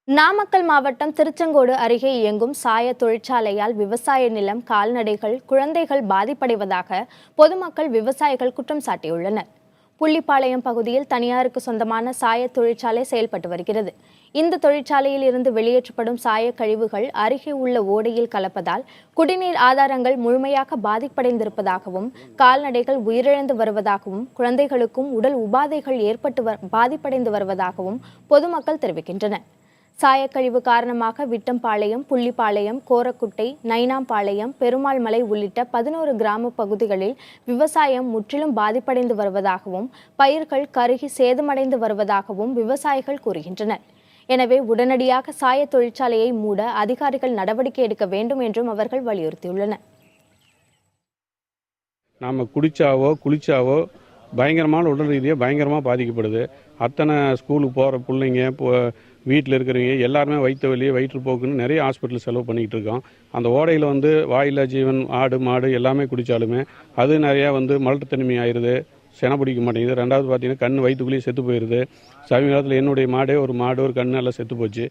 நாமக்கல் மாவட்டம் திருச்செங்கோடு அருகே இயங்கும் சாய தொழிற்சாலையால் விவசாய நிலம், கால்நடைகள், குழந்தைகள் பாதிப்படைவதாக பொதுமக்கள், விவசாயிகள் குற்றம் சாட்டியுள்ளனர். புள்ளிப்பாளையம் பகுதியில் தனியாருக்கு சொந்தமான சாய தொழிற்சாலை செயல்பட்டு வருகிறது. இந்த தொழிற்சாலையில் இருந்து வெளியேற்றப்படும் சாய கழிவுகள் அருகே உள்ள ஓடையில் கலப்பதால் குடிநீர் ஆதாரங்கள் முழுமையாக பாதிப்படைந்திருப்பதாகவும், கால்நடைகள் உயிரிழந்து வருவதாகவும், குழந்தைகளுக்கும் உடல் உபாதைகள் ஏற்பட்டு பாதிப்படைந்து வருவதாகவும் பொதுமக்கள் தெரிவிக்கின்றனர். சாயக்கழிவு காரணமாக விட்டம்பாளையம், புள்ளிப்பாளையம், கோரக்குட்டை, நைனாம்பாளையம், பெருமாள்மலை உள்ளிட்ட 11 கிராம பகுதிகளில் விவசாயம் முற்றிலும் பாதிப்படைந்து வருவதாகவும், பயிர்கள் கருகி சேதமடைந்து வருவதாகவும் விவசாயிகள் கூறுகின்றனர். எனவே உடனடியாக சாய தொழிற்சாலையை மூட அதிகாரிகள் நடவடிக்கை எடுக்க வேண்டும் என்றும் அவர்கள் வலியுறுத்தியுள்ளனர். நாம் குளிச்சாவோ பயங்கரமான உடல் ரீதியாக பயங்கரமாக பாதிக்கப்படுது. அத்தனை ஸ்கூலுக்கு போகிற பிள்ளைங்க, வீட்டில் இருக்கிறவங்க எல்லாருமே வயிற்றுப்போக்குன்னு நிறைய ஹாஸ்பிட்டல் செலவு பண்ணிக்கிட்டு இருக்கோம். அந்த ஓடையில் வாயில்லா ஜீவன், ஆடு மாடு எல்லாமே குடித்தாலுமே அது நிறையா மலட்டுத்தன்மை ஆயிடுது, செனை பிடிக்க மாட்டேங்குது. ரெண்டாவது பார்த்தீங்கன்னா கண் வயிற்றுக்குள்ளேயே செத்து போயிடுது. சமீப காலத்தில் என்னுடைய ஒரு கண் எல்லாம் செத்து போச்சு.